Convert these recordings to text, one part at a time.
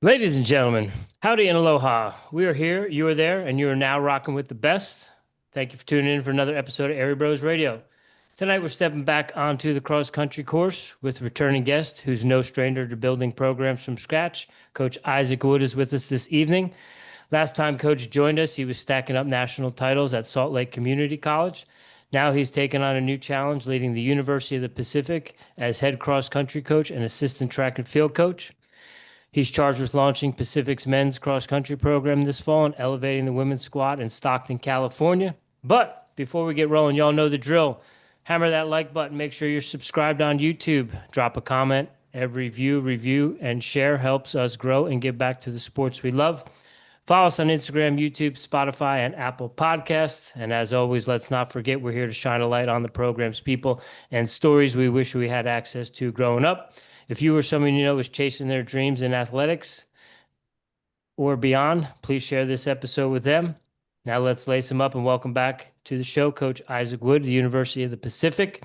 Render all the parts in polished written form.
Ladies and gentlemen, howdy and aloha. We are here, you are there, and you are now rocking with the best. Thank you for tuning in for another episode of Airey Bros Radio. Tonight we're stepping back onto the cross country course with returning guest who's no stranger to building programs from scratch. Coach Isaac Wood is with us this evening. Last time Coach joined us, he was stacking up national titles at Salt Lake Community College. Now he's taken on a new challenge leading the University of the Pacific as head cross country coach and assistant track and field coach. He's charged with launching Pacific's men's cross country program this fall and elevating the women's squad in Stockton, California. But before we get rolling, y'all know the drill. Hammer that like button. Make sure you're subscribed on YouTube. Drop a comment. Every view, review, and share helps us grow and give back to the sports we love. Follow us on Instagram, YouTube, Spotify, and Apple Podcasts. And as always, let's not forget we're here to shine a light on the program's people and stories we wish we had access to growing up. If you or someone you know is chasing their dreams in athletics or beyond, please share this episode with them. Now let's lace them up and welcome back to the show, Coach Isaac Wood, the University of the Pacific.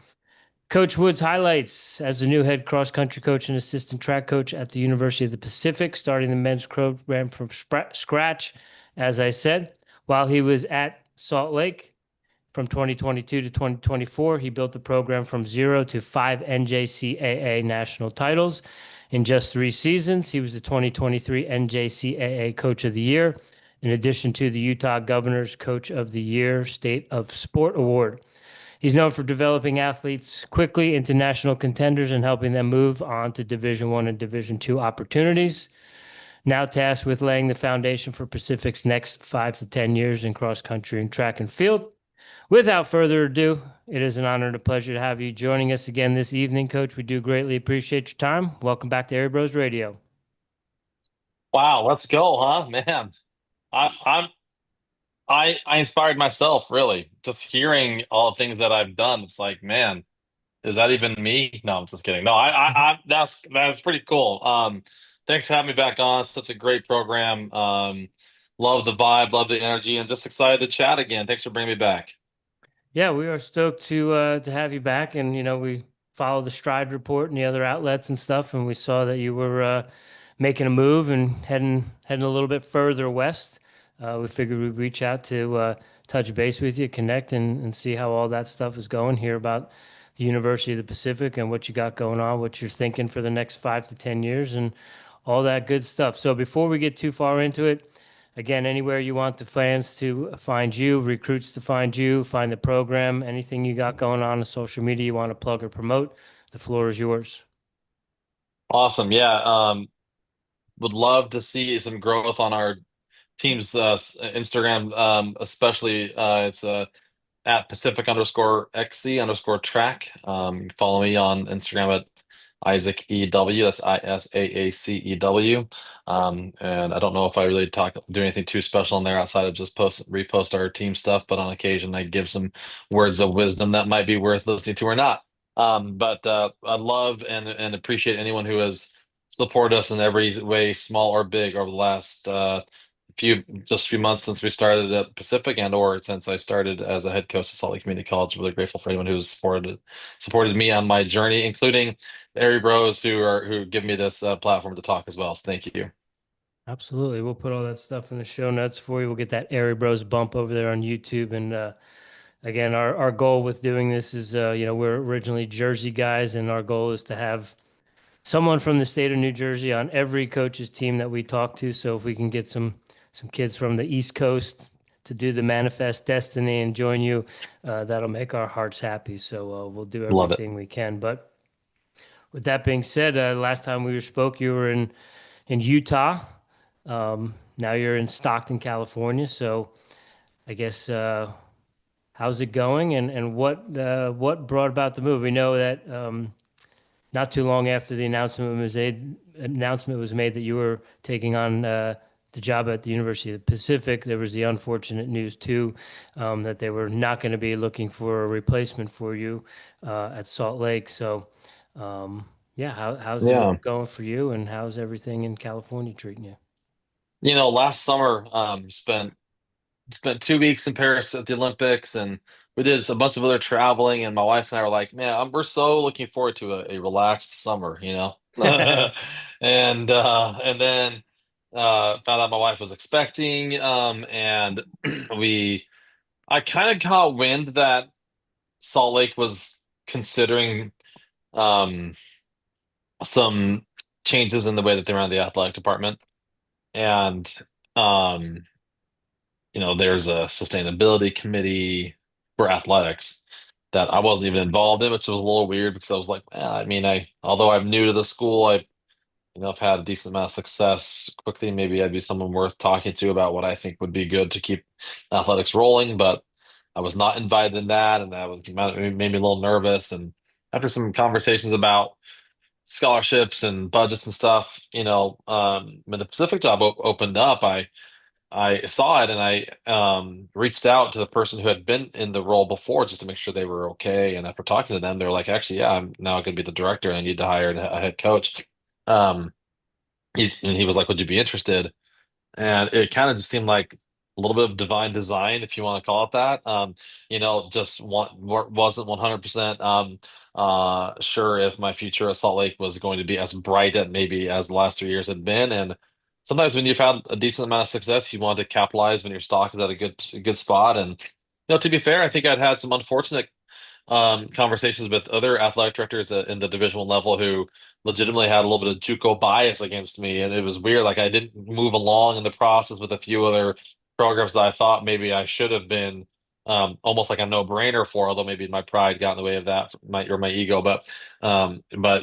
Coach Wood's highlights as the new head cross country coach and assistant track coach at the University of the Pacific, starting the men's program from scratch, as I said. While he was at Salt Lake from 2022 to 2024, he built the program from 0 to 5 NJCAA national titles in just 3 seasons. He was the 2023 NJCAA Coach of the Year, in addition to the Utah Governor's Coach of the Year State of Sport Award. He's known for developing athletes quickly into national contenders and helping them move on to Division I and Division II opportunities. Now tasked with laying the foundation for Pacific's next 5 to 10 years in cross country and track and field. Without further ado, it is an honor and a pleasure to have you joining us again this evening, Coach. We do greatly appreciate your time. Welcome back to Air Bros Radio. Wow, let's go, huh? Man, I'm I inspired myself really. Just hearing all the things that I've done. It's like, man, is that even me? No, I'm just kidding. No, I that's pretty cool. Thanks for having me back on. It's such a great program. Love the vibe, love the energy, and just excited to chat again. Thanks for bringing me back. Yeah, we are stoked to have you back, and we follow the Stride report and the other outlets and stuff, and we saw that you were making a move and heading a little bit further west. We figured we'd reach out to touch base with you, connect, and see how all that stuff is going. Hear about the University of the Pacific and what you got going on, what you're thinking for the next 5 to 10 years, and all that good stuff. So before we get too far into it, again, anywhere you want the fans to find you, recruits to find you, find the program, anything you got going on social media you want to plug or promote, the floor is yours. Awesome. Yeah. Would love to see some growth on our team's Instagram, especially it's at Pacific underscore XC underscore track. Follow me on Instagram at Isaac EW. That's ISAACEW. And I don't know if I really do anything too special in there outside of just repost our team stuff, but on occasion I give some words of wisdom that might be worth listening to or not. But I love and appreciate anyone who has supported us in every way, small or big, over the last few months since we started at Pacific and or since I started as a head coach at Salt Lake Community College. Really grateful for anyone who's supported me on my journey, including the Airey Bros who give me this platform to talk as well. So thank you. Absolutely. We'll put all that stuff in the show notes for you. We'll get that Airy Bros bump over there on YouTube. And again, our goal with doing this is, we're originally Jersey guys, and our goal is to have someone from the state of New Jersey on every coach's team that we talk to. So if we can get some kids from the East Coast to do the Manifest Destiny and join you, that'll make our hearts happy. So we'll do Love it. everything we can. But with that being said, last time we spoke, you were in Utah. Now you're in Stockton, California. So I guess how's it going, and what brought about the move? We know that not too long after the announcement was made that you were taking on the job at the University of the Pacific, there was the unfortunate news too, that they were not going to be looking for a replacement for you at Salt Lake. So, yeah, how's the Yeah. move going for you, and how's everything in California treating you? Last summer, spent 2 weeks in Paris at the Olympics, and we did a bunch of other traveling. And my wife and I were like, "Man, we're so looking forward to a relaxed summer," and then found out my wife was expecting, and we I kind of got wind that Salt Lake was considering um some changes in the way that they ran the athletic department. And um, there's a sustainability committee for athletics that I wasn't even involved in, which was a little weird because I was like, I mean, although I'm new to the school, I've had a decent amount of success quickly. Maybe I'd be someone worth talking to about what I think would be good to keep athletics rolling, but I was not invited in that, and that made me a little nervous. And after some conversations about scholarships and budgets and stuff, when the Pacific job opened up, I saw it and I reached out to the person who had been in the role before just to make sure they were okay. And after talking to them, they were like, actually, yeah, I'm now going to be the director and I need to hire a head coach. Um, and he was like, would you be interested? And it kind of just seemed like a little bit of divine design, if you want to call it that. Just wasn't 100% sure if my future at Salt Lake was going to be as bright at maybe as the last 3 years had been. And sometimes when you've had a decent amount of success, you want to capitalize when your stock is at a good spot. And to be fair, I think I'd had some unfortunate conversations with other athletic directors in the Division One level who legitimately had a little bit of JUCO bias against me, and it was weird. Like I didn't move along in the process with a few other programs that I thought maybe I should have been almost like a no-brainer for, although maybe my pride got in the way of that, my ego. But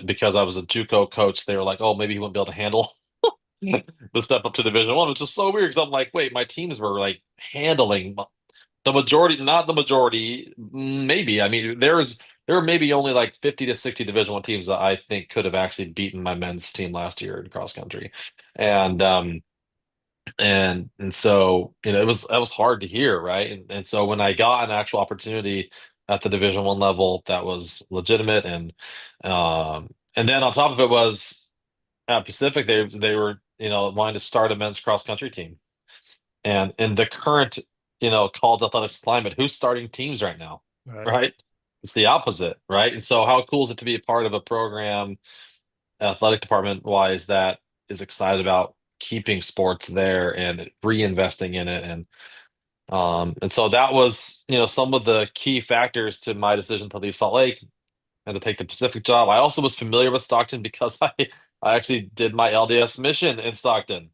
because I was a JUCO coach, they were like, oh, maybe he wouldn't be able to handle the step up to Division One, which is so weird because I'm like, wait, my teams were like handling the majority, not the majority, maybe. I mean, there were maybe only like 50 to 60 Division One teams that I think could have actually beaten my men's team last year in cross country. And so it was hard to hear, right? And so when I got an actual opportunity at the Division One level that was legitimate, and then on top of it was at Pacific, they were wanting to start a men's cross country team. And in the current, college athletics climate, who's starting teams right now? Right. Right? It's the opposite, right? And so how cool is it to be a part of a program, athletic department wise, that is excited about keeping sports there and reinvesting in it. And so that was, some of the key factors to my decision to leave Salt Lake and to take the Pacific job. I also was familiar with Stockton because I actually did my LDS mission in Stockton.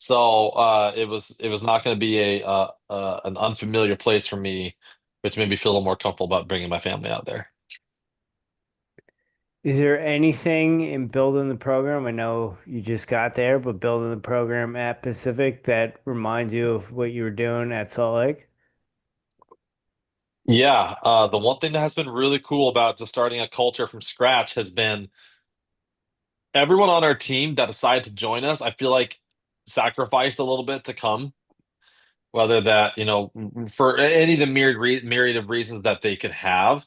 So it was not going to be an unfamiliar place for me, which made me feel a little more comfortable about bringing my family out there. Is there anything in building the program? I know you just got there, but building the program at Pacific that reminds you of what you were doing at Salt Lake? Yeah, the one thing that has been really cool about just starting a culture from scratch has been everyone on our team that decided to join us, I feel like sacrificed a little bit to come, whether that, for any of the myriad of reasons that they could have.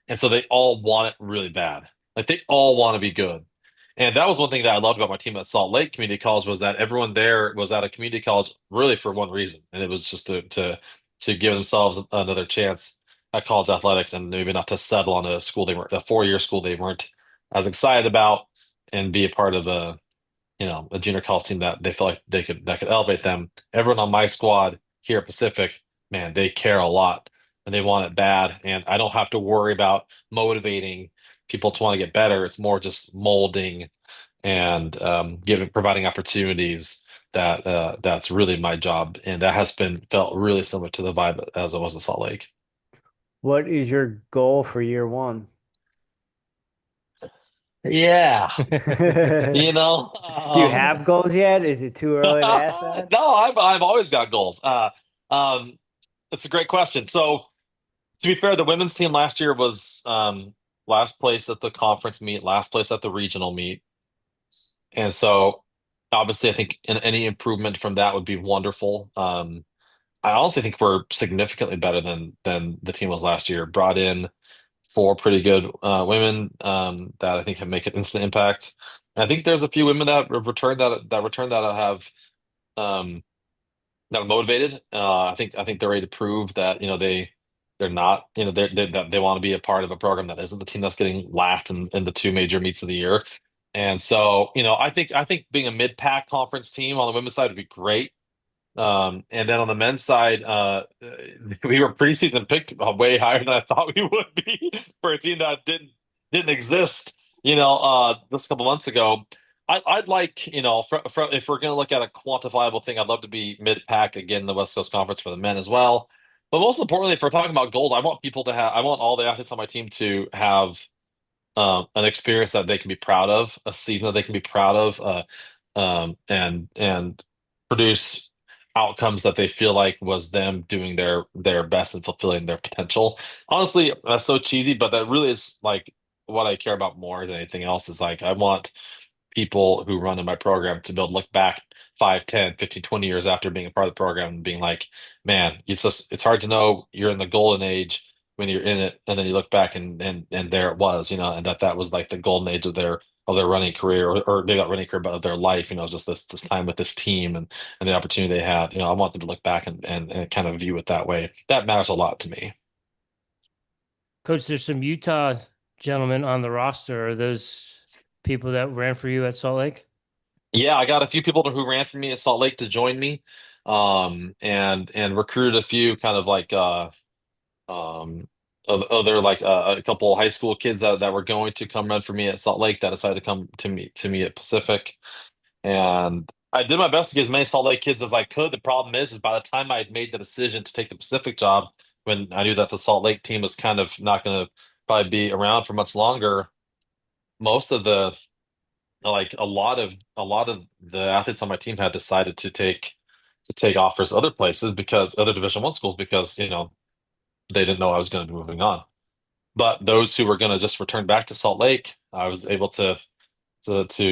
And so they all want it really bad. Like they all want to be good. And that was one thing that I loved about my team at Salt Lake Community College was that everyone there was at a community college really for one reason. And it was just to give themselves another chance at college athletics and maybe not to settle on a 4-year school they weren't as excited about and be a part of a junior college team that they felt like that could elevate them. Everyone on my squad here at Pacific, man, they care a lot and they want it bad. And I don't have to worry about motivating people to want to get better. It's more just molding and providing opportunities that's really my job. And that has been felt really similar to the vibe as it was in Salt Lake. What is your goal for year one? Yeah. You know, Do you have goals yet? Is it too early to ask that? no, I've always got goals. Um, That's a great question. So, to be fair, the women's team last year was last place at the conference meet, last place at the regional meet, and so obviously, I think any improvement from that would be wonderful. I honestly think we're significantly better than the team was last year. Brought in four pretty good women that I think can make an instant impact. I think there's a few women that have returned that have um, that are motivated. I think they're ready to prove that they're not that they want to be a part of a program that isn't the team that's getting last in the two major meets of the year. And so, I think being a mid-pack conference team on the women's side would be great. And then on the men's side, we were preseason picked way higher than I thought we would be for a team that didn't exist, just a couple months ago. I'd like, if we're going to look at a quantifiable thing, I'd love to be mid-pack again in the West Coast Conference for the men as well. But most importantly, if we're talking about gold, I want all the athletes on my team to have an experience that they can be proud of, a season that they can be proud of, and produce outcomes that they feel like was them doing their best and fulfilling their potential. Honestly, that's so cheesy, but that really is like what I care about more than anything else is like I want people who run in my program to be able to look back 5, 10, 15, 20 years after being a part of the program and being like, man, it's hard to know you're in the golden age when you're in it, and then you look back and there it was, and that was like the golden age of their running career, or maybe not running career, but of their life, just this time with this team and the opportunity they had. I want them to look back and kind of view it that way. That matters a lot to me. Coach, there's some Utah gentlemen on the roster. Are those people that ran for you at Salt Lake? Yeah, I got a few people who ran for me at Salt Lake to join me, and recruited a few kind of like um other like a couple high school kids that were going to come run for me at Salt Lake that decided to come to me at Pacific. And I did my best to get as many Salt Lake kids as I could. The problem is by the time I had made the decision to take the Pacific job, when I knew that the Salt Lake team was kind of not going to probably be around for much longer, most of the like a lot of the athletes on my team had decided to take offers other places, because other Division 1 schools, because they didn't know I was going to be moving on. But those who were going to just return back to Salt Lake, I was able to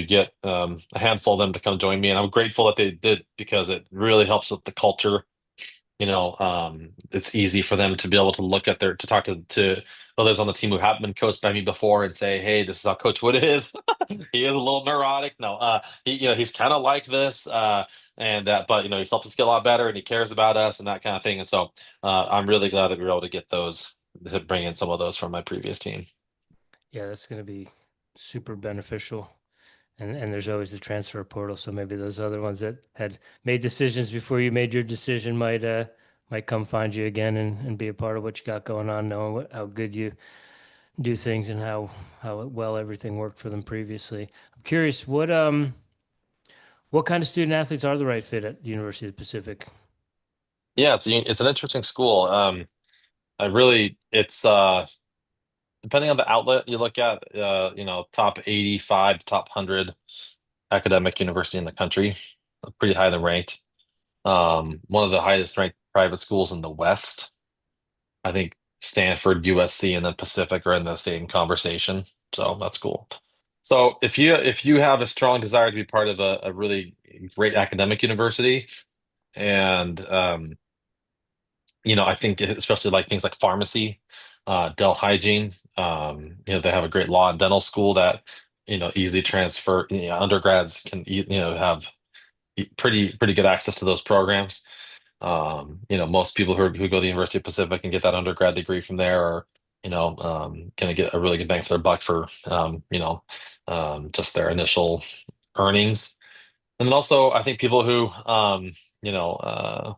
get a handful of them to come join me, and I'm grateful that they did, because it really helps with the culture. It's easy for them to be able to look at to talk to others on the team who haven't been coached by me before and say, hey, this is how Coach Wood is. He is a little neurotic. No, he's kind of like this, and that, but he's helped us get a lot better, and he cares about us and that kind of thing. And so, I'm really glad that we were able to get those, to bring in some of those from my previous team. Yeah, that's going to be super beneficial. And there's always the transfer portal, so maybe those other ones that had made decisions before you made your decision might come find you again and be a part of what you got going on, knowing how good you do things and how well everything worked for them previously. I'm curious, what kind of student athletes are the right fit at the University of the Pacific? Yeah, it's an interesting school. It's depending on the outlet you look at, top 85 to top 100 academic university in the country, pretty highly ranked. One of the highest ranked private schools in the West. I think Stanford, USC, and then Pacific are in the same conversation. So that's cool. So if you have a strong desire to be part of a really great academic university, and I think especially like things like pharmacy, dental hygiene, they have a great law and dental school that, easily transfer, undergrads can, have pretty good access to those programs. Most people who go to the University of Pacific and get that undergrad degree from there are, going to get a really good bang for their buck for, just their initial earnings. And then also, I think people who, you know, uh,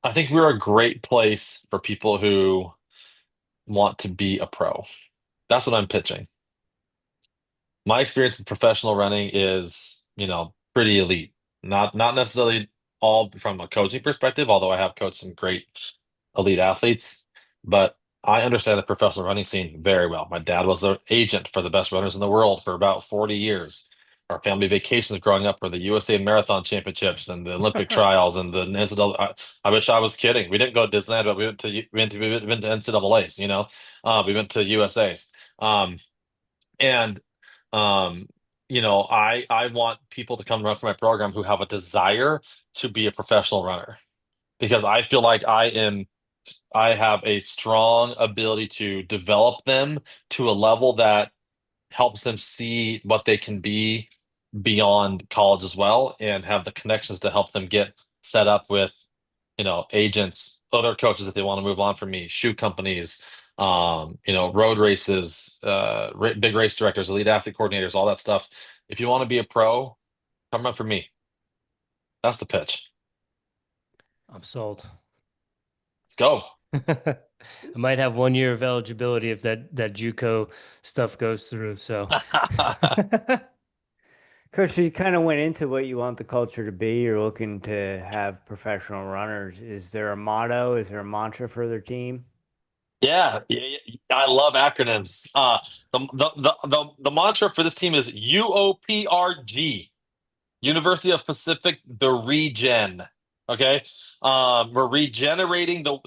I think we're a great place for people who want to be a pro. That's what I'm pitching. My experience with professional running is, pretty elite. Not necessarily all from a coaching perspective, although I have coached some great elite athletes, but I understand the professional running scene very well. My dad was an agent for the best runners in the world for about 40 years. Our family vacations growing up were the USA Marathon Championships and the Olympic trials and the NCAA. I wish I was kidding. We didn't go to Disneyland, but we went to NCAA's. We went to USA's. And um, I want people to come run for my program who have a desire to be a professional runner, because I feel like I have a strong ability to develop them to a level that helps them see what they can be beyond college as well, and have the connections to help them get set up with, agents, other coaches if they want to move on from me, shoe companies, road races, big race directors, elite athlete coordinators, all that stuff. If you want to be a pro, come run for me. That's the pitch. I'm sold. Let's go. I might have 1 year of eligibility if that JUCO stuff goes through. So, Coach, you kind of went into what you want the culture to be. You're looking to have professional runners. Is there a motto? Is there a mantra for their team? Yeah, I love acronyms. The mantra for this team is UOPRG. University of Pacific, the regen. Okay. We're regenerating the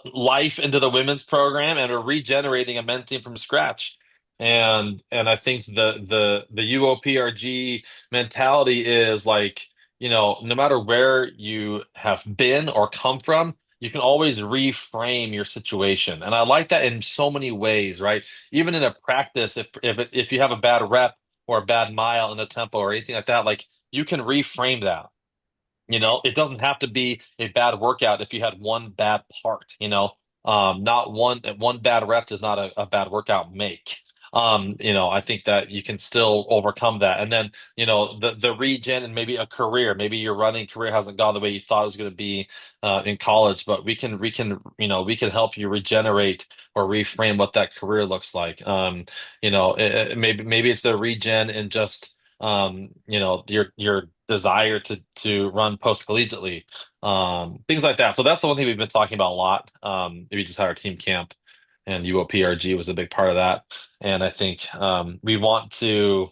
life into the women's program, and we're regenerating a men's team from scratch. And I think the UOPRG mentality is like, no matter where you have been or come from, you can always reframe your situation. And I like that in so many ways, right? Even in a practice, if you have a bad rep or a bad mile in the tempo or anything like that, like you can reframe that. It doesn't have to be a bad workout if you had one bad part, not one bad rep does not a bad workout make. I think that you can still overcome that. And then, the regen and maybe a career, maybe your running career hasn't gone the way you thought it was going to be in college, but we can help you regenerate or reframe what that career looks like. Maybe it's a regen in just your desire to run post collegiately, things like that. So that's the one thing we've been talking about a lot. We just had our team camp, and UOPRG was a big part of that. And I think we want to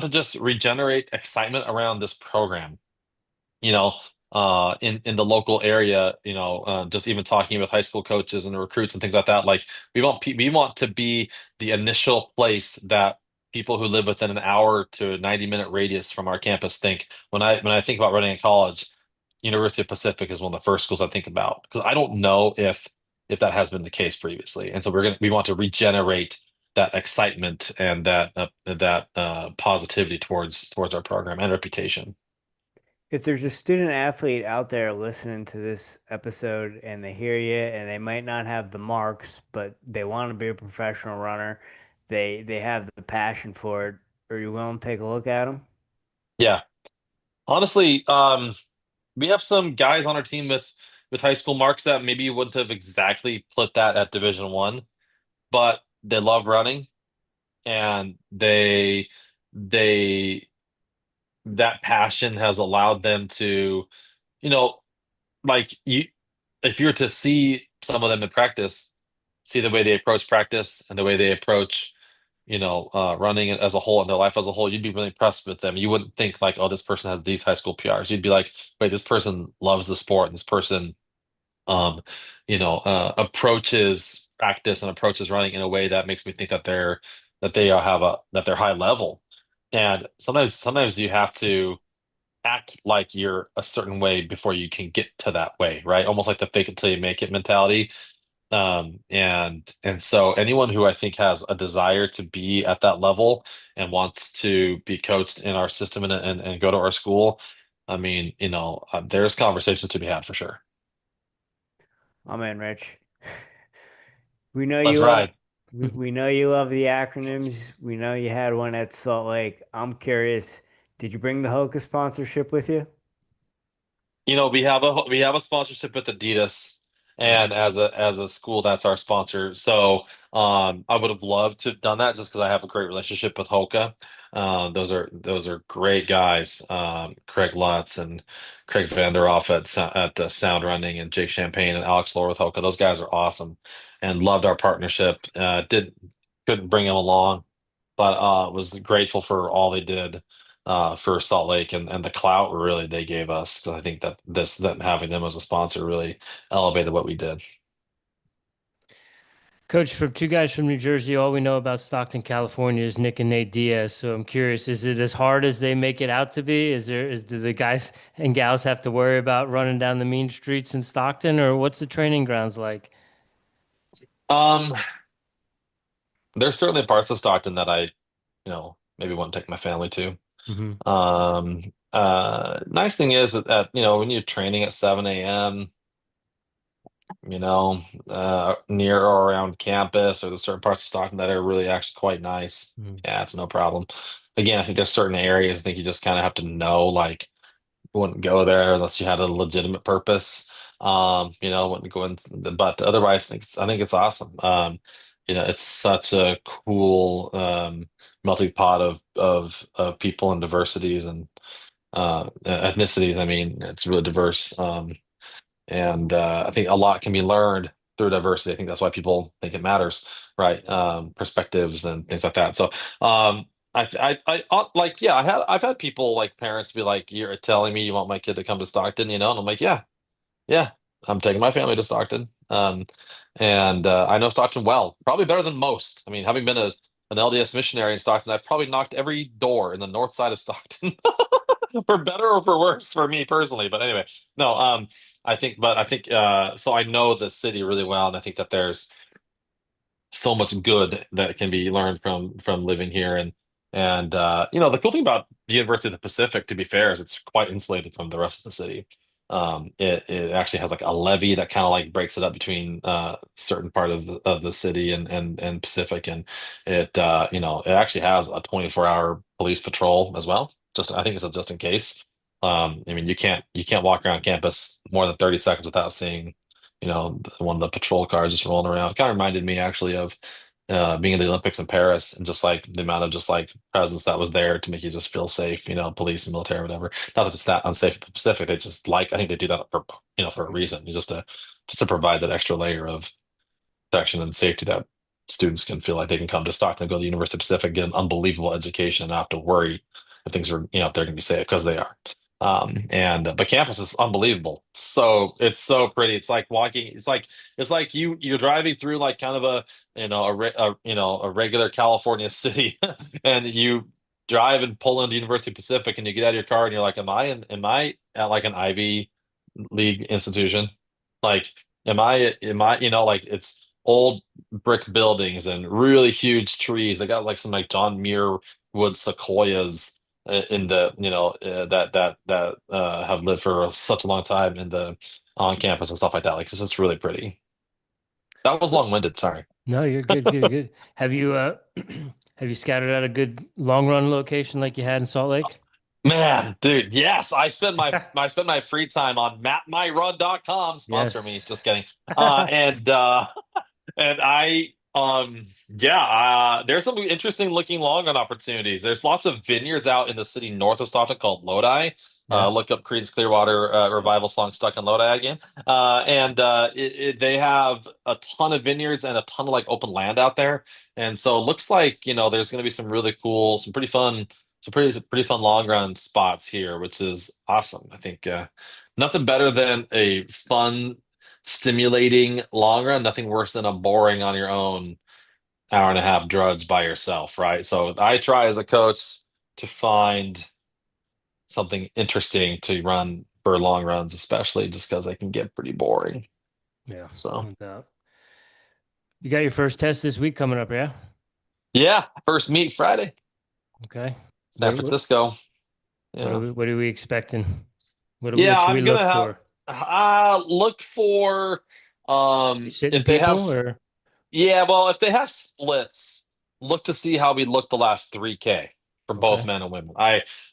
just regenerate excitement around this program. You know, in the local area, just even talking with high school coaches and recruits and things like that. Like we want to be the initial place that people who live within an hour to 90-minute radius from our campus think. When I think about running in college, University of Pacific is one of the first schools I think about because I don't know if that has been the case previously. And so we want to regenerate that excitement and that positivity towards our program and reputation. If there's a student athlete out there listening to this episode and they hear you and they might not have the marks, but they want to be a professional runner, they have the passion for it. Are you willing to take a look at them? Yeah. Honestly, we have some guys on our team with high school marks that maybe you wouldn't have exactly put that at Division 1, but they love running and they that passion has allowed them to, you know, like you if you were to see some of them in practice, see the way they approach practice and the way they approach, running as a whole and their life as a whole, you'd be really impressed with them. You wouldn't think like, oh, this person has these high school PRs. You'd be like, wait, this person loves the sport. And this person, um, approaches practice and approaches running in a way that makes me think that they're high level. And sometimes you have to act like you're a certain way before you can get to that way, right? Almost like the fake it till you make it mentality. And so anyone who I think has a desire to be at that level and wants to be coached in our system and go to our school, I mean, there's conversations to be had for sure. I'm in, Rich. We know Let's you love ride. we know you love the acronyms. We know you had one at Salt Lake. I'm curious, did you bring the Hoka sponsorship with you? We have a sponsorship with Adidas, and as a school, that's our sponsor. So I would have loved to have done that just because I have a great relationship with Hoka. Those are great guys. Craig Lutz and Craig Vanderoff at Sound Running, and Jake Champagne and Alex Lohr with Hoka. Those guys are awesome, and loved our partnership. Did Couldn't bring him along, but was grateful for all they did for Salt Lake and the clout really they gave us. 'Cause I think that them having them as a sponsor really elevated what we did. Coach, from two guys from New Jersey, all we know about Stockton, California is Nick and Nate Diaz. So I'm curious, is it as hard as they make it out to be? Do the guys and gals have to worry about running down the mean streets in Stockton, or what's the training grounds like? Um, there's certainly parts of Stockton that I, maybe want to take my family to. Hmm. Nice thing is that, when you're training at 7 a.m., near or around campus, or the certain parts of Stockton that are really actually quite nice. Mm. Yeah, it's no problem. Again, I think there's certain areas I think you just kind of have to know, like, wouldn't go there unless you had a legitimate purpose. Wouldn't go in, but otherwise, I think it's awesome. It's such a cool melting pot of people and diversities and ethnicities. I mean, it's really diverse. And I think a lot can be learned through diversity. I think that's why people think it matters, right? Perspectives and things like that. So, like, yeah, I've had people, like, parents be like, "You're telling me you want my kid to come to Stockton, you know?" And I'm like, "Yeah, yeah, I'm taking my family to Stockton." And I know Stockton well, probably better than most. I mean, having been an LDS missionary in Stockton, I've probably knocked every door in the north side of Stockton. For better or for worse for me personally. But anyway, no, so I know the city really well, and I think that there's so much good that can be learned from living here. And the cool thing about the University of the Pacific, to be fair, is it's quite insulated from the rest of the city. It actually has like a levee that kind of like breaks it up between certain part of the city and Pacific, and it actually has a 24-hour police patrol as well. Just I think it's a just in case. I mean, you can't walk around campus more than 30 seconds without seeing one of the patrol cars just rolling around. It kind of reminded me actually of being in the Olympics in Paris, and just like the amount of just like presence that was there to make you just feel safe, police and military, whatever. Not that it's that unsafe at the Pacific. They just like, I think they do that for a reason, just to provide that extra layer of protection and safety that students can feel like they can come to Stockton, go to the University of Pacific, get an unbelievable education, and not have to worry if things are, if they're going to be safe, because they are. And but campus is unbelievable. So it's so pretty. It's like walking. It's like you're driving through like kind of a regular California city, and you drive and pull into University Pacific, and you get out of your car, and you're like, am I at like an Ivy League institution? Like, am I, like, it's old brick buildings and really huge trees. They got like some like John Muir wood sequoias in the that have lived for such a long time in the on campus and stuff like that. Like, it's just really pretty. That was long-winded, sorry. No, you're good, good, good. Have you have you scouted out a good long run location like you had in Salt Lake? Man, dude, yes, I spend my free time on mapmyrun.com. Sponsor me, Yes. just kidding. And yeah, there's some interesting looking long run opportunities. There's lots of vineyards out in the city north of Stockton called Lodi. Yeah. Look up Creedence Clearwater Revival song "Stuck in Lodi" again. They have a ton of vineyards and a ton of like open land out there. And so it looks like, there's going to be some really cool, some pretty fun long run spots here, which is awesome. I think nothing better than a fun, stimulating long run. Nothing worse than a boring on your own hour and a half drudge by yourself, right? So I try as a coach to find something interesting to run for long runs, especially just because they can get pretty boring. Yeah. So No doubt. You got your first test this week coming up, yeah? yeah, first meet Friday, Okay. San Francisco. Yeah. What are we expecting? What Yeah, should we I'm look gonna have for? look for You sitting if they have people or yeah, well, if they have splits, look to see how we look the last 3K for both okay. men and women.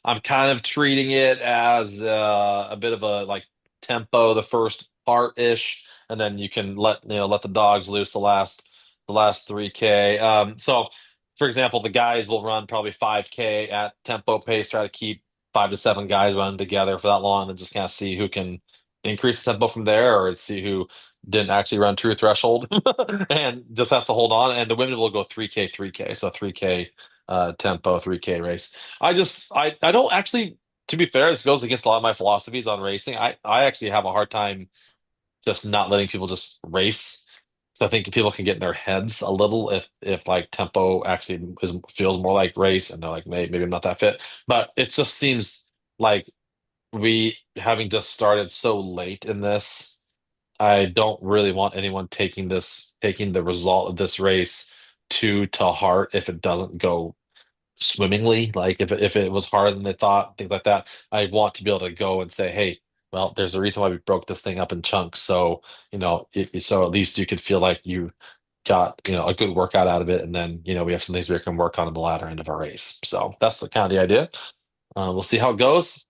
I'm kind of treating it as a bit of a like tempo the first part ish, and then you can let the dogs loose the last 3K. So for example, the guys will run probably 5K at tempo pace, try to keep 5 to 7 guys running together for that long, and just kind of see who can increase the tempo from there, or see who didn't actually run true threshold and just has to hold on. And the women will go 3K, 3K. So 3K tempo, 3K race. I don't actually, to be fair, this goes against a lot of my philosophies on racing. I actually have a hard time just not letting people just race. So I think people can get in their heads a little if like tempo actually feels more like race, and they're like, maybe I'm not that fit. But it just seems like we having just started so late in this, I don't really want anyone taking the result of this race too to heart if it doesn't go swimmingly. Like if it was harder than they thought, things like that. I want to be able to go and say, hey, well, there's a reason why we broke this thing up in chunks. So, so at least you could feel like you got, a good workout out of it. And then, we have some things we can work on the latter end of our race. So that's the kind of the idea. We'll see how it goes.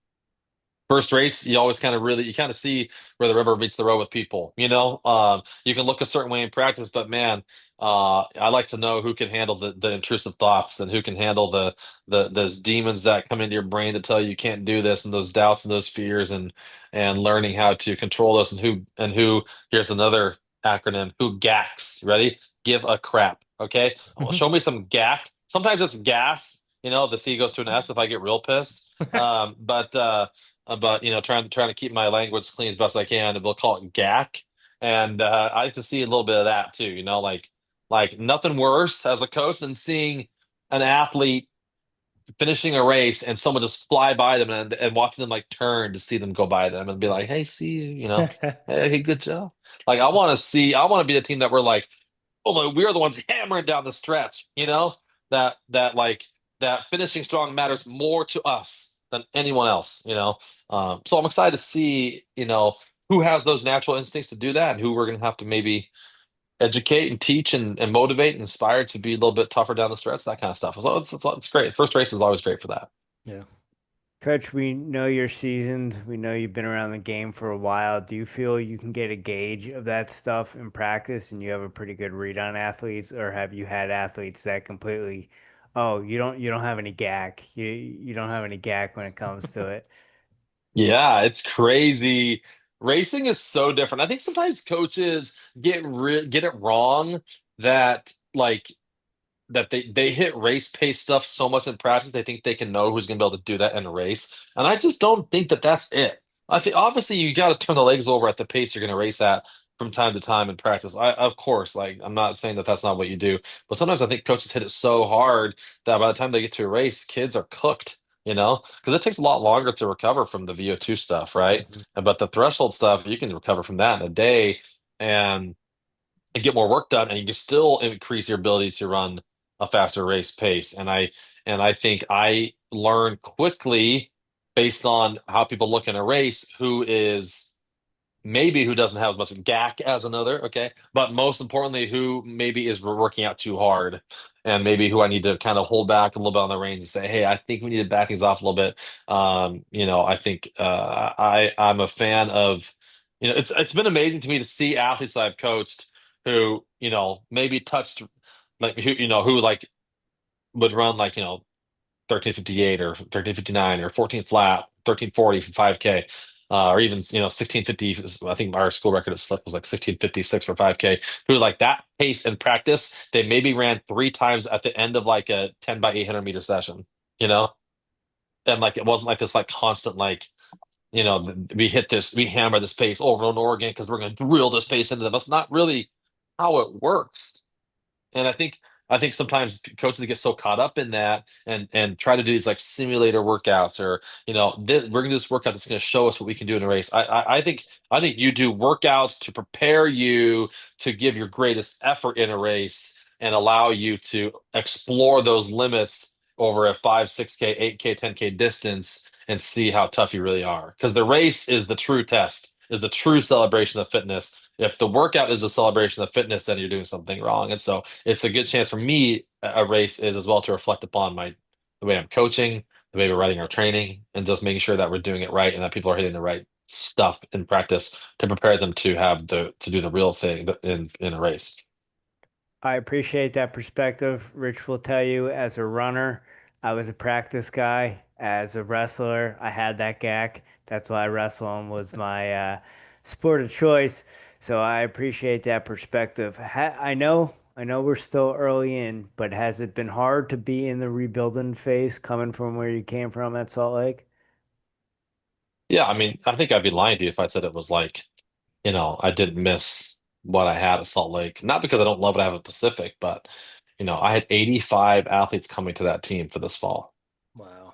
First race, you always kind of really, you kind of see where the rubber meets the road with people. You can look a certain way in practice, but man, I like to know who can handle the intrusive thoughts and who can handle the those demons that come into your brain that tell you can't do this, and those doubts and those fears, and learning how to control those, and who. Here's another acronym: who gacks. Ready? Give a crap. Okay, well, show me some gack. Sometimes it's gas. The C goes to an S if I get real pissed. But trying to keep my language clean as best I can, and we'll call it GAC. And I like to see a little bit of that too. Like nothing worse as a coach than seeing an athlete finishing a race and someone just fly by them and watching them like turn to see them go by them and be like, "Hey, see you," "Hey, good job." Like I want to be the team that we're like, "Oh my, we're the ones hammering down the stretch." That like that finishing strong matters more to us than anyone else. So I'm excited to see, who has those natural instincts to do that and who we're going to have to maybe educate and teach and motivate and inspire to be a little bit tougher down the stretch, that kind of stuff. So it's great. First race is always great for that. Yeah. Coach, we know your seasons. We know you've been around the game for a while. Do you feel you can get a gauge of that stuff in practice and you have a pretty good read on athletes, or have you had athletes that completely, oh, you don't have any gack. You don't have any gack when it comes to it. Yeah, it's crazy. Racing is so different. I think sometimes coaches get it wrong that like that they hit race pace stuff so much in practice they think they can know who's going to be able to do that in a race, and I just don't think that that's it. I think obviously you got to turn the legs over at the pace you're going to race at from time to time in practice. Of course, like I'm not saying that that's not what you do, but sometimes I think coaches hit it so hard that by the time they get to a race, kids are cooked. Because it takes a lot longer to recover from the VO2 stuff, right? Mhm. But the threshold stuff, you can recover from that in a day. And get more work done, and you can still increase your ability to run a faster race pace. And I think I learn quickly based on how people look in a race who doesn't have as much gack as another, okay? But most importantly, who maybe is working out too hard, and maybe who I need to kind of hold back a little bit on the reins and say, hey, I think we need to back things off a little bit. I think I'm a fan of, it's been amazing to me to see athletes that I've coached who, maybe touched like who like would run like, 13:58 or 13:59 or 14 flat, 13:40 for 5K, or even 16:50. I think our school record at Slip was like 16:56 for 5K. Who like that pace in practice, they maybe ran three times at the end of like a 10 by 800-meter session, you know, and like it wasn't like this like constant like. We hammer this pace over and over again because we're going to drill this pace into them. That's not really how it works. And I think sometimes coaches get so caught up in that and try to do these like simulator workouts, or we're gonna do this workout that's gonna show us what we can do in a race. I think you do workouts to prepare you to give your greatest effort in a race and allow you to explore those limits over a 5, 6K, 8K, 10K distance and see how tough you really are. Because the race is the true test, is the true celebration of fitness. If the workout is a celebration of fitness, then you're doing something wrong. And so it's a good chance for me, a race is as well, to reflect upon the way I'm coaching, the way we're running our training, and just making sure that we're doing it right and that people are hitting the right stuff in practice to prepare them to do the real thing in a race. I appreciate that perspective. Rich will tell you, as a runner, I was a practice guy. As a wrestler, I had that gack. That's why wrestling was my sport of choice. So I appreciate that perspective. I know we're still early in, but has it been hard to be in the rebuilding phase coming from where you came from at Salt Lake? Yeah, I mean, I think I'd be lying to you if I said it was like, I didn't miss what I had at Salt Lake. Not because I don't love what I have at Pacific, but I had 85 athletes coming to that team for this fall, Wow.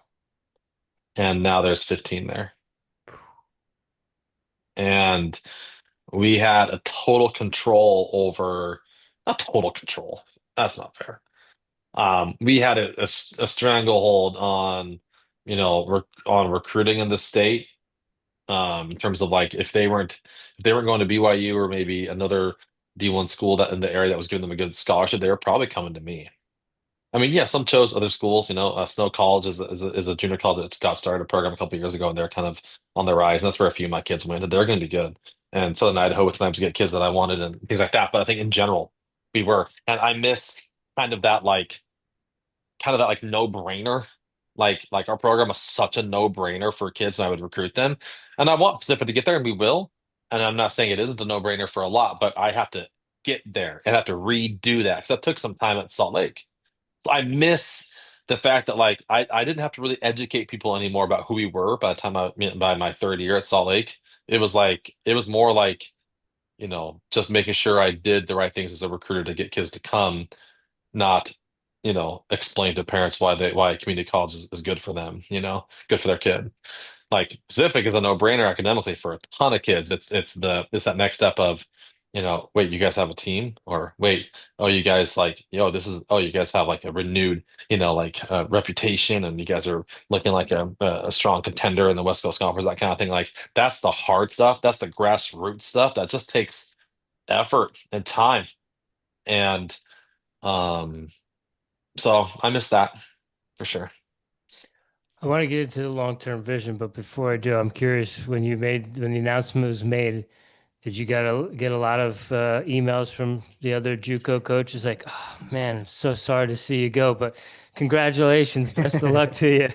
and now there's 15 there. And we had a total control over, not total control. That's not fair. We had a stranglehold on, on recruiting in the state. in terms of like if they weren't going to BYU or maybe another D1 school that in the area that was giving them a good scholarship, they were probably coming to me. I mean, yeah, some chose other schools. Snow College is a junior college that got started a program a couple of years ago, and they're kind of on the rise. And that's where a few of my kids went, and they're going to be good. And Southern Idaho was times to get kids that I wanted and things like that. But I think in general, we were, and I miss kind of that like no brainer. Like our program was such a no brainer for kids when I would recruit them, and I want Pacific to get there, and we will. And I'm not saying it isn't a no brainer for a lot, but I have to get there and have to redo that because that took some time at Salt Lake. So I miss the fact that like I didn't have to really educate people anymore about who we were by the time by my third year at Salt Lake. It was more like, just making sure I did the right things as a recruiter to get kids to come, not, explain to parents why community college is good for them, good for their kid. Like Pacific is a no-brainer academically for a ton of kids. It's that next step of, wait, you guys have a team, or wait, oh, you guys like, you guys have like a renewed, reputation, and you guys are looking like a strong contender in the West Coast Conference, that kind of thing. Like that's the hard stuff. That's the grassroots stuff that just takes effort and time. And um, so I miss that for sure. I want to get into the long-term vision, but before I do, I'm curious when the announcement was made, did you get a lot of emails from the other JUCO coaches like, oh man, I'm so sorry to see you go, but congratulations, best of luck to you.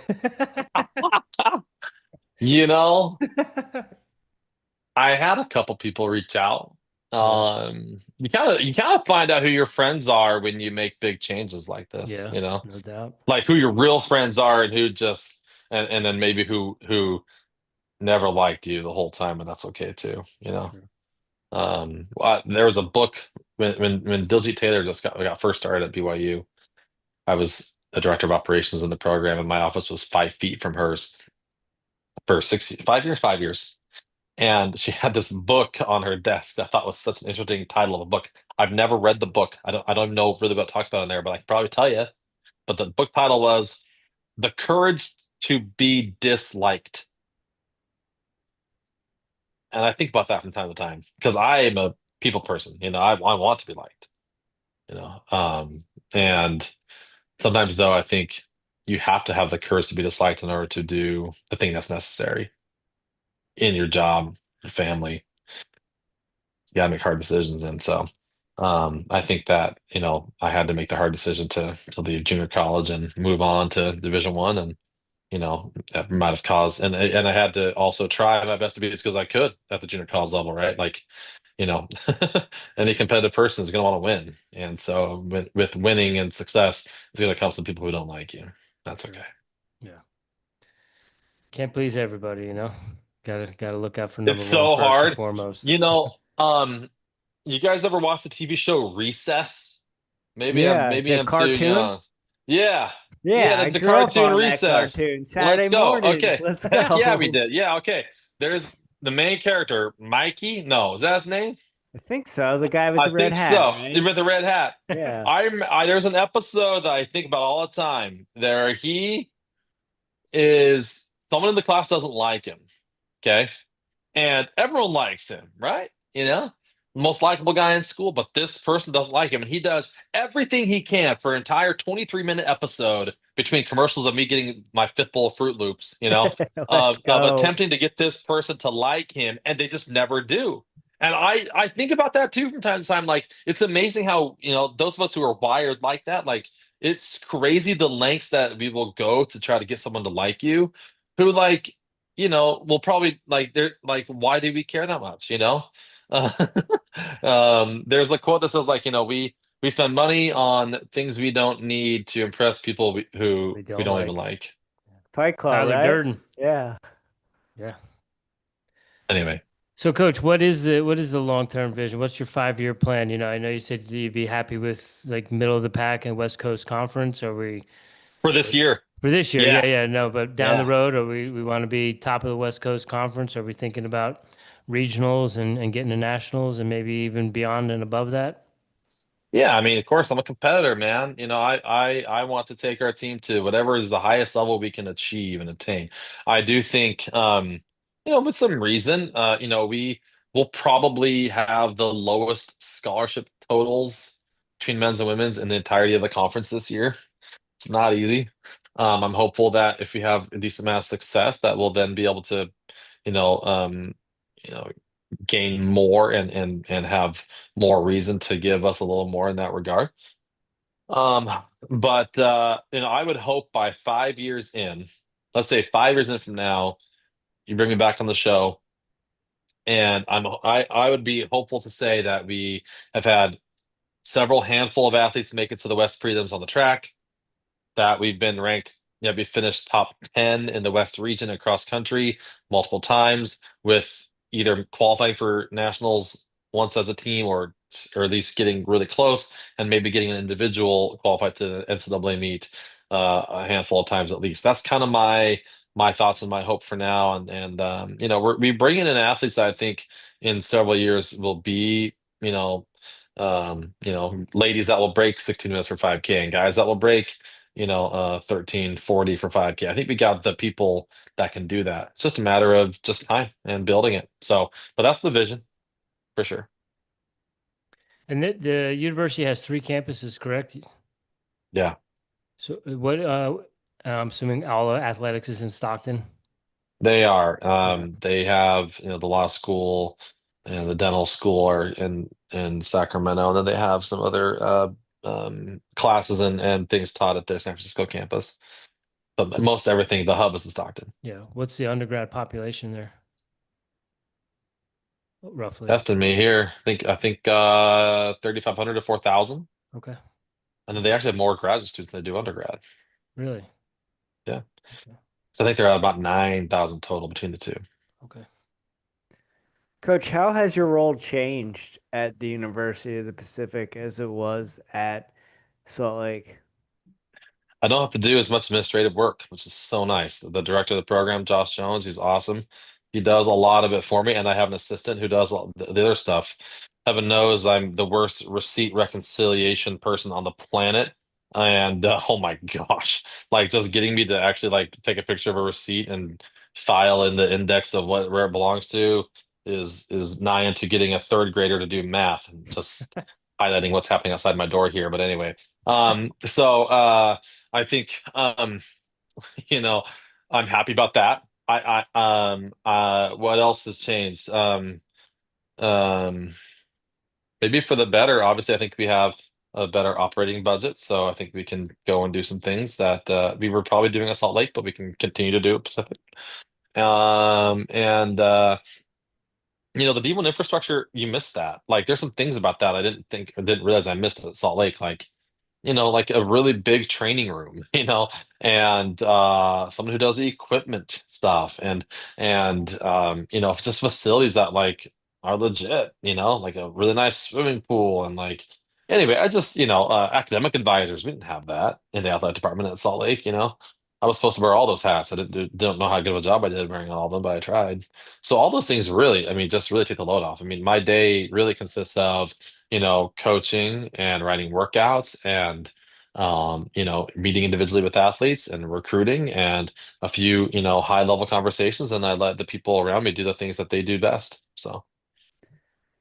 You know, I had a couple people reach out. Yeah, You kind of find out who your friends are when you make big changes like this, yeah, no doubt. like who your real friends are and who just and then maybe who never liked you the whole time, and that's okay too, Sure. There was a book when Diljit Taylor just got first started at BYU. I was the director of operations in the program, and my office was 5 feet from hers for 5 years, 5 years. And she had this book on her desk that I thought was such an interesting title of a book. I've never read the book. I don't know really what it talks about in there, but I can probably tell you. But the book title was The Courage to Be Disliked. And I think about that from time to time because I am a people person. I want to be liked, you know. And sometimes though, I think you have to have the courage to be disliked in order to do the thing that's necessary in your job, your family. You gotta make hard decisions. And so I think that, I had to make the hard decision to leave junior college and move on to Division 1. And, that might have caused, and I had to also try my best to be as good as I could at the junior college level, right? Like, you know, any competitive person is going to want to win. And so with winning and success, it's going to come some people who don't like you. That's Sure. okay. Yeah. Can't please everybody, you know. Gotta look out for It's number one so first and hard. foremost. You know, you guys ever watch the TV show Recess? Yeah, Maybe the I'm too cartoon. young. Yeah. Yeah, Yeah, I the grew up cartoon on that Recess. cartoon. Let's Saturday go. mornings. Okay. Let's Heck yeah, we go. did. Yeah, okay. There's the main character, Mikey. No, is that his name? I think so. The guy with I the red think hat, so. right? With the red hat. Yeah. There's an episode that I think about all the time. There he is someone in the class doesn't like him. Okay. And everyone likes him, right? Most likable guy in school, but this person doesn't like him, and he does everything he can for an entire 23-minute episode between commercials of me getting my fifth bowl of Fruit Loops, Let's of go. attempting to get this person to like him, and they just never do. And I think about that too from time to time. Like it's amazing how those of us who are wired like that, like it's crazy the lengths that we will go to try to get someone to like you, who like will probably like they're like, why do we care that much? Uh, there's a quote that says like, we spend money on things we don't need to impress people who We we don't don't even like like. Fight Club, Tyler right? Durden. Yeah. Yeah. Anyway, So, Coach, what is the long-term vision? What's your 5-year plan? I know you said you'd be happy with like middle of the pack and West Coast Conference. Are we for this year, for this year? Yeah, yeah, yeah, no, but down the yeah. road, are we want to be top of the West Coast Conference? Are we thinking about regionals and getting to nationals and maybe even beyond and above that? Yeah, I mean, of course, I'm a competitor, man. I want to take our team to whatever is the highest level we can achieve and attain. I do think, with some reason. We will probably have the lowest scholarship totals between men's and women's in the entirety of the conference this year. It's not easy. I'm hopeful that if we have a decent amount of success, that we'll then be able to, you know, um, you know, gain more and have more reason to give us a little more in that regard. Um, but I would hope by 5 years in, let's say 5 years in from now, you bring me back on the show, and I would be hopeful to say that we have had several handful of athletes make it to the West prelims on the track, that we've been ranked, we finished top 10 in the West region across country multiple times, with either qualifying for nationals once as a team, or at least getting really close, and maybe getting an individual qualified to the NCAA meet a handful of times at least. That's kind of my thoughts and my hope for now. We bringing in athletes that I think in several years will be, ladies that will break 16 minutes for 5K, and guys that will break 13:40 for 5K. I think we got the people that can do that. It's just a matter of just time and building it. So, but that's the vision for sure. And the university has three campuses, correct? Yeah, So what? I'm assuming all of athletics is in Stockton. they are. Yeah. They have, the law school and the dental school are in Sacramento, and then they have some other classes and things taught at their San Francisco campus. But What's most everything, the hub is in Stockton. yeah? What's the undergrad population there, roughly? Estimate here, I think 3,500 to 4,000. Okay. And then they actually have more graduate students than they do undergrad. Really? Yeah. Okay. So I think they're at about 9,000 total between the two. Okay. Coach, how has your role changed at the University of the Pacific as it was at Salt Lake? I don't have to do as much administrative work, which is so nice. The director of the program, Josh Jones, he's awesome. He does a lot of it for me, and I have an assistant who does the other stuff. Heaven knows I'm the worst receipt reconciliation person on the planet. And oh my gosh, like just getting me to actually like take a picture of a receipt and file in the index of where it belongs to is nigh into getting a third grader to do math. Just highlighting what's happening outside my door here. But anyway, I think you know, I'm happy about that. What else has changed? Um, Maybe for the better. Obviously, I think we have a better operating budget, so I think we can go and do some things that we were probably doing at Salt Lake, but we can continue to do at Pacific. And the D1 infrastructure, you missed that. Like, there's some things about that I didn't realize I missed at Salt Lake. Like, like a really big training room, and someone who does the equipment stuff, and just facilities that like are legit, like a really nice swimming pool, and like anyway, I just, academic advisors, we didn't have that in the athletic department at Salt Lake. I was supposed to wear all those hats. I don't know how good of a job I did wearing all of them, but I tried. So all those things really, I mean, just really take the load off. I mean, my day really consists of coaching and writing workouts and, meeting individually with athletes and recruiting and a few, high level conversations. And I let the people around me do the things that they do best. So,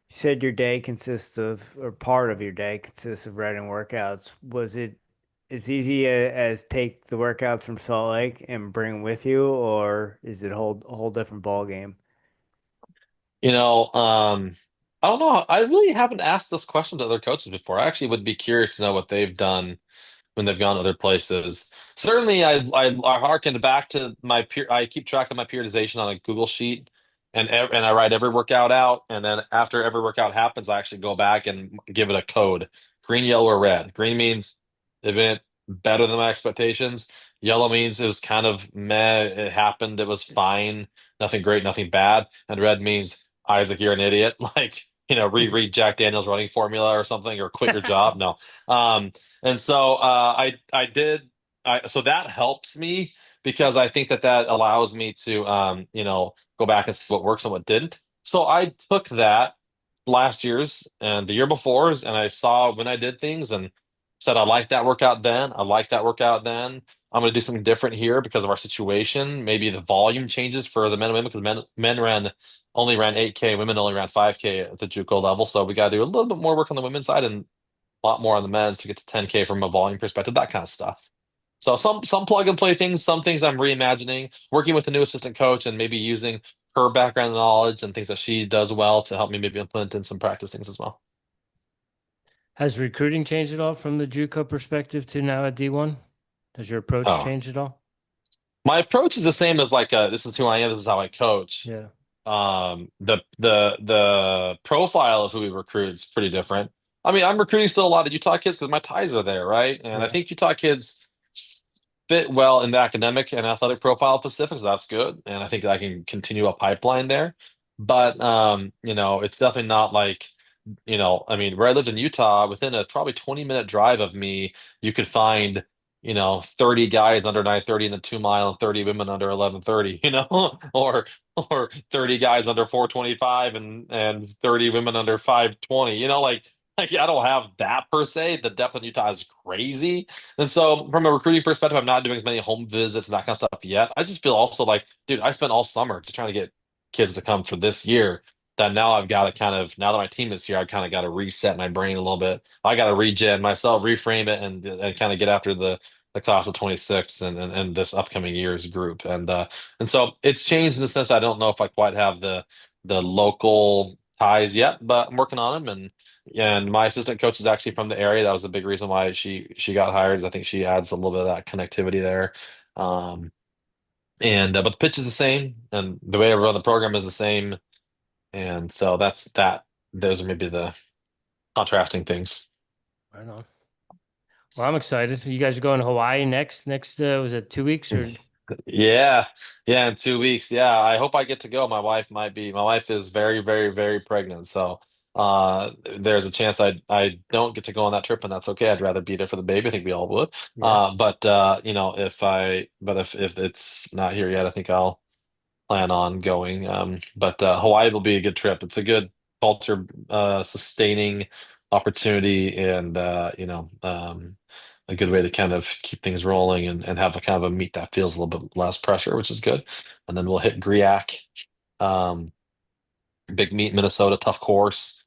You said your day consists of, or part of your day consists of writing workouts. Was it as easy as take the workouts from Salt Lake and bring them with you, or is it a whole different ball game? you know, um, I don't know. I really haven't asked this question to other coaches before. I actually would be curious to know what they've done when they've gone other places. Certainly, I harkened back to my peer. I keep track of my periodization on a Google sheet, and I write every workout out. And then after every workout happens, I actually go back and give it a code: green, yellow, or red. Green means it went better than my expectations. Yellow means it was kind of meh. It happened. It was fine. Nothing great, nothing bad. And red means Isaac, you're an idiot. Like, reread Jack Daniel's running formula or something, or quit your job. No. Um, and so I did. So that helps me because I think that allows me to go back and see what works and what didn't. So I took that last year's and the year before's, and I saw when I did things and said I like that workout then. I like that workout then. I'm going to do something different here because of our situation. Maybe the volume changes for the men and women because men only ran 8K, women only ran 5K at the JUCO level. So we got to do a little bit more work on the women's side and a lot more on the men's to get to 10K from a volume perspective, that kind of stuff. So some plug and play things, some things I'm reimagining, working with the new assistant coach and maybe using her background knowledge and things that she does well to help me maybe implement in some practice things as well. Has recruiting changed at all from the JUCO perspective to now at D1? Has your approach Oh, changed at all? my approach is the same as like this is who I am, this is how I coach. Yeah. The profile of who we recruit is pretty different. I mean, I'm recruiting still a lot of Utah kids because my ties are there, right? And I Yeah. think Utah kids fit well in the academic and athletic profile of Pacific, so that's good. And I think that I can continue a pipeline there. But it's definitely not like, I mean, where I lived in Utah, within a probably 20-minute drive of me, you could find 30 guys under 930 in the 2 mile and 30 women under 1130, or 30 guys under 425 and 30 women under 520, like I don't have that per se. The depth in Utah is crazy. And so from a recruiting perspective, I'm not doing as many home visits and that kind of stuff yet. I just feel also like, dude, I spent all summer just trying to get kids to come for this year that now I've got to now that my team is here, I've kind of got to reset my brain a little bit. I got to regen myself, reframe it, and kind of get after the class of 26 and this upcoming year's group. And so it's changed in the sense that I don't know if I quite have the local ties yet, but I'm working on them. And my assistant coach is actually from the area. That was a big reason why she got hired. Is I think she adds a little bit of that connectivity there. Um, and but the pitch is the same, and the way I run the program is the same. And so that's that. Those are maybe the contrasting things. Right on. Well, I'm excited. You guys are going to Hawaii next was it 2 weeks or Yeah, yeah, in 2 weeks. Yeah, I hope I get to go. My wife is very, very, very pregnant. So there's a chance I don't get to go on that trip, and that's okay. I'd rather be there for the baby. I think we all would. yeah. But if it's not here yet, I think I'll plan on going. But Hawaii will be a good trip. It's a good culture sustaining opportunity and a good way to kind of keep things rolling and have a kind of a meet that feels a little bit less pressure, which is good. And then we'll hit GRIAC, um, big meet in Minnesota, tough course.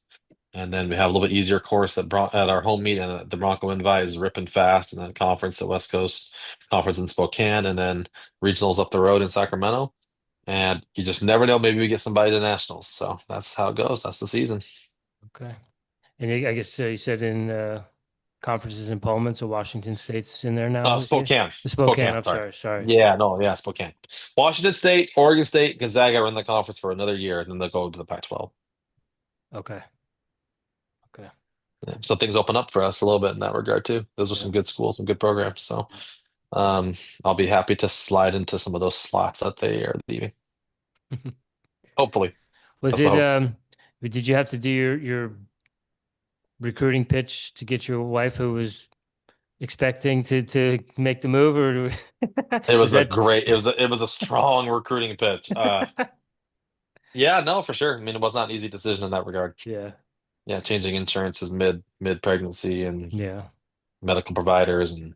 And then we have a little bit easier course at our home meet, and the Bronco Invite is ripping fast, and then conference at West Coast Conference in Spokane, and then regionals up the road in Sacramento. And you just never know. Maybe we get somebody to nationals. So that's how it goes. That's the season. Okay. And I guess you said in conferences in Pullman, so Washington State's in there now this year. Spokane. The Spokane. Spokane. I'm Sorry. sorry. Yeah, no, yeah, Spokane. Washington State, Oregon State, Gonzaga are in the conference for another year, and then they'll go to the Pac-12. Okay. Okay. Yeah, so things open up for us a little bit in that regard too. Those are Yeah. some good schools, some good programs. So I'll be happy to slide into some of those slots that they are leaving. Hopefully, Was that's the it hope. did you have to do your recruiting pitch to get your wife who was expecting to make the move or It was was a that great. It was a strong recruiting pitch. Yeah, no, for sure. I mean, it was not an easy decision in that regard. yeah. Yeah, changing insurances mid pregnancy and Yeah. medical providers and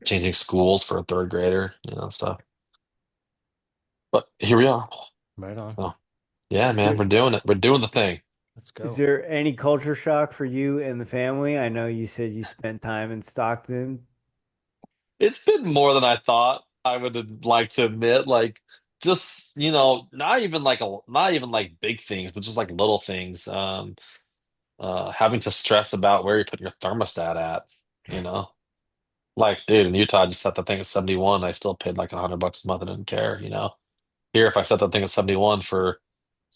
changing schools for a third grader, stuff. But here we are. Right on. Oh, yeah, Is man, there we're doing it. We're doing the thing. Let's is go. there any culture shock for you and the family? I know you said you spent time in Stockton. It's been more than I thought I would like to admit. Like, just not even like big things, but just like little things. Having to stress about where you put your thermostat at, you know. Like, dude, in Utah, I just set the thing at 71. I still paid like $100 a month and didn't care. Here, if I set that thing at 71 for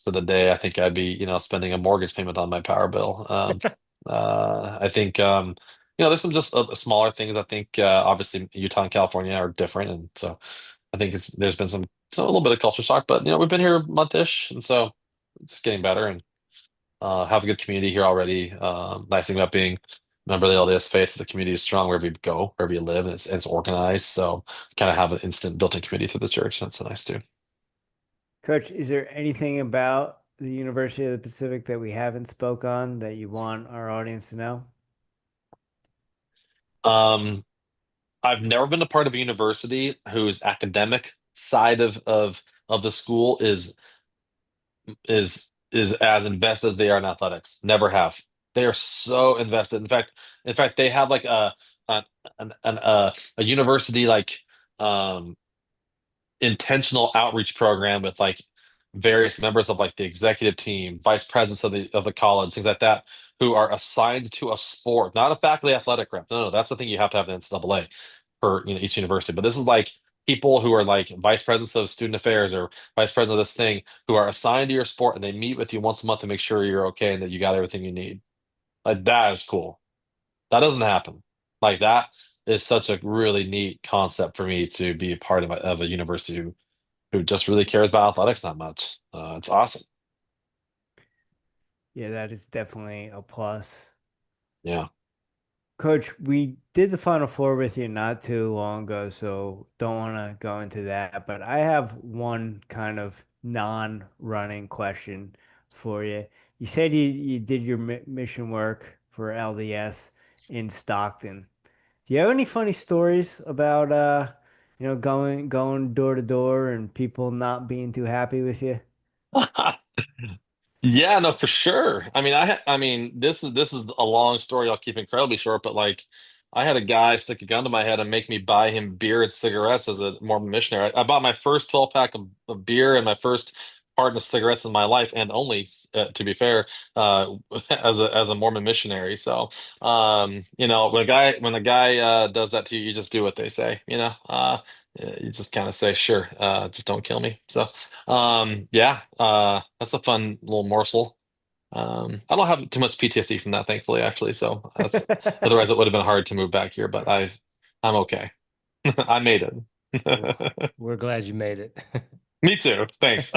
the day, I think I'd be, spending a mortgage payment on my power bill. I think, there's some just smaller things. I think, obviously, Utah and California are different, and so I think there's been a little bit of culture shock. But we've been here a month-ish, and so it's getting better, and have a good community here already. Nice thing about being a member of the LDS faith is the community is strong wherever you go, wherever you live, and it's organized. So kind of have an instant built-in community through the church. That's nice too. Coach, is there anything about the University of the Pacific that we haven't spoke on that you want our audience to know? Um, I've never been a part of a university whose academic side of the school is as invested as they are in athletics. Never have. They are so invested. In fact, they have like a a university like um intentional outreach program with like various members of like the executive team, vice presidents of the college, things like that, who are assigned to a sport, not a faculty athletic rep. No, no, that's the thing you have to have in NCAA for each university. But this is like people who are like vice presidents of student affairs or vice president of this thing who are assigned to your sport and they meet with you once a month to make sure you're okay and that you got everything you need. Like that is cool. That doesn't happen. Like that is such a really neat concept for me to be a part of a university who just really cares about athletics that much. It's awesome. Yeah, that is definitely a plus. Yeah. Coach, we did the Final Four with you not too long ago, so don't want to go into that. But I have one kind of non-running question for you. You said you did your mission work for LDS in Stockton. Do you have any funny stories about going door to door and people not being too happy with you? Yeah, no, for sure. I mean, this is a long story. I'll keep incredibly short, but like, I had a guy stick a gun to my head and make me buy him beer and cigarettes as a Mormon missionary. I bought my first 12 pack of beer and my first carton of cigarettes in my life, and only, to be fair, uh, as a Mormon missionary. So, when a guy does that to you, you just do what they say. You just kind of say, sure, just don't kill me. So. Yeah, that's a fun little morsel. I don't have too much PTSD from that, thankfully, actually. So that's otherwise it would have been hard to move back here, but I'm okay. I made Well, it. we're glad you made it. Me too. Thanks.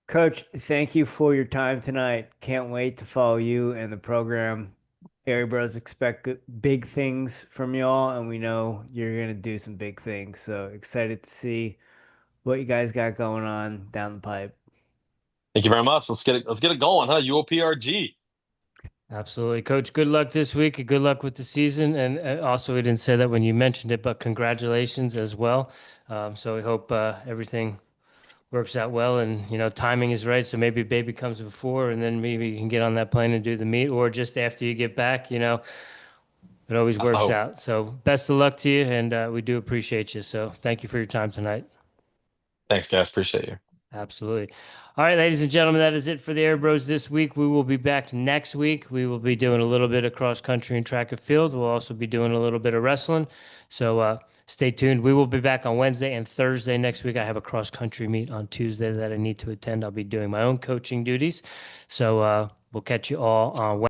Coach, thank you for your time tonight. Can't wait to follow you and the program. Airey Bros expect big things from y'all, and we know you're going to do some big things. So excited to see what you guys got going on down the pipe. Thank you very much. Let's get it going, huh? UOPRG. Absolutely. Coach, good luck this week and good luck with the season. And also, we didn't say that when you mentioned it, but congratulations as well. So we hope everything works out well and, timing is right. So maybe baby comes before and then maybe you can get on that plane and do the meet or just after you get back, it always That's the works hope. out. So best of luck to you. And we do appreciate you. So thank you for your time tonight. Thanks, guys. Appreciate you. Absolutely. All right, ladies and gentlemen, that is it for the Air Bros this week. We will be back next week. We will be doing a little bit of cross country and track and field. We'll also be doing a little bit of wrestling. So stay tuned. We will be back on Wednesday and Thursday next week. I have a cross country meet on Tuesday that I need to attend. I'll be doing my own coaching duties. So we'll catch you all on Wednesday.